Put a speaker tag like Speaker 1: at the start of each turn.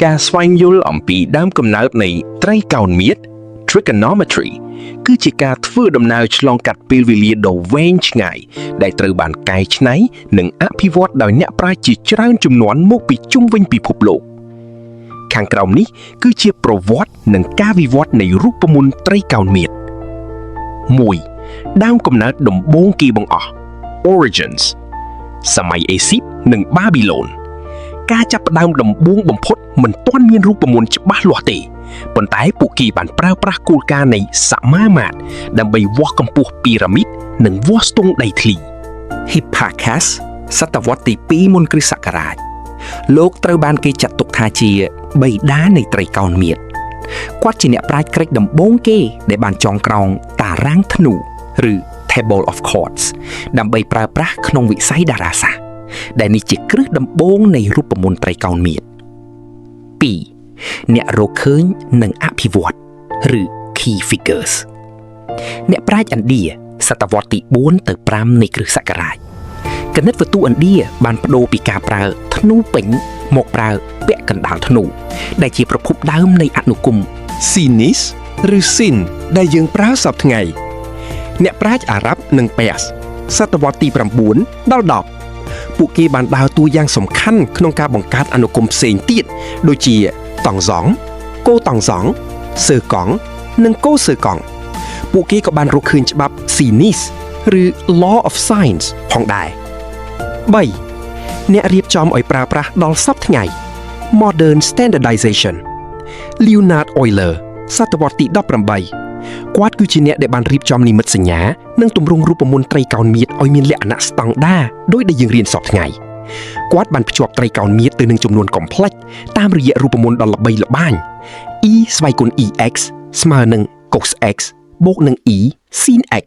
Speaker 1: ការស្វែងយល់អំពីដើមកំណើតនៃត្រីកោណមៀត trigonometry គឺជាការធ្វើដំណើរឆ្លងកាត់ពេលវេលាដ៏វែងឆ្ងាយដែលត្រូវបានកែច្នៃនិងអភិវឌ្ឍដោយអ្នកប្រាជ្ញជាច្រើនជំនាន់មកពីជុំវិញពិភពលោកខាងក្រោមនេះគឺជាប្រវត្តិនិងការវិវត្តនៃរូបមន្តត្រីកោណមៀត 1. ដើមកំណើតដំបូងគេបង្អស់ Origins សម័យអេស៊ីបនិងបាប៊ីឡូនការចាប់ផ្ដើមដំបូងបំផុតមិនទាន់មានរូបមន្តច្បាស់លាស់ទេប៉ុន្តែពួកគេបានប្រើប្រាស់គោលការណ៍នៃសមាមាត្រដើម្បីវាស់កម្ពស់ពីរ៉ាមីតនិងវាស់ស្ទង់ដីធ្លី
Speaker 2: Hipparchus សតវត្សទី2មុនគ្រិស្តសករាជលោកត្រូវបានគេចាត់ទុកថាជាបិតានៃត្រីកោណមៀតគាត់ជាអ្នកប្រាជ្ញក្រិចដំបូងគេដែលបានចងក្រងតារាងធ្នូឬ Table of Chords ដើម្បីប្រើប្រាស់ក្នុងវិស័យតារាសាស្ត្រដែលនេះជាគ្រឹះដំបូងនៃរូបមន្តត្រីកោណមៀត 2. អ្នករកឃើញនិងអភិវឌ្ឍឬ Key Figures អ្នកប្រាជ្ញឥណ្ឌាសតវត្សទី4ទៅ5នៃគ្រិស្តសករាជគណិតវិទូឥណ្ឌាបានប្ដូរពីការប្រើធ្នូពេញមកប្រើពាក់កណ្ដាលធ្នូដែលជាប្រភពដើមនៃអនុគម
Speaker 3: Sinis ឬ Sin ដែលយើងប្រើសពថ្ងៃអ្នកប្រាជ្ញអារ៉ាប់និងប៉ែសសតវត្សទី9ដល់10ពួកគេបានដើរតួយ៉ាងសំខាន់ក្នុងការបង្កើតអនុគមផ្សេងទៀតដូចជាតង់សង់កូតង់សង់សឺកង់និងកូសឺកង់ពួកគេក៏បានរកឃើញច្បាប់ Sinis ឬ Law of Sines ផងដែរ 3. អ្នករៀបចំឲ្យប្រើប្រាស់ដល់សព្វថ្ងៃ Modern Standardization Leonhard Euler សតវត្សទី18គាត់គឺជាអ្នកដែលបានរៀបចំនិមិត្តសញ្ញានិងទម្រង់រូបមន្តត្រីកោណមៀតឲ្យមានលក្ខណៈស្តង់ដារដោយដែលយើងរៀនសពថ្ងៃគាត់បានភ្ជាប់ត្រីកោណមៀតទៅនឹងចំនួនកុំផ្លេចតាមរយៈរូបមន្តដ៏ល្បីល្បាញ E ស្វ័យគុណ EX ស្មើនឹង cos x បូកនឹង E sin x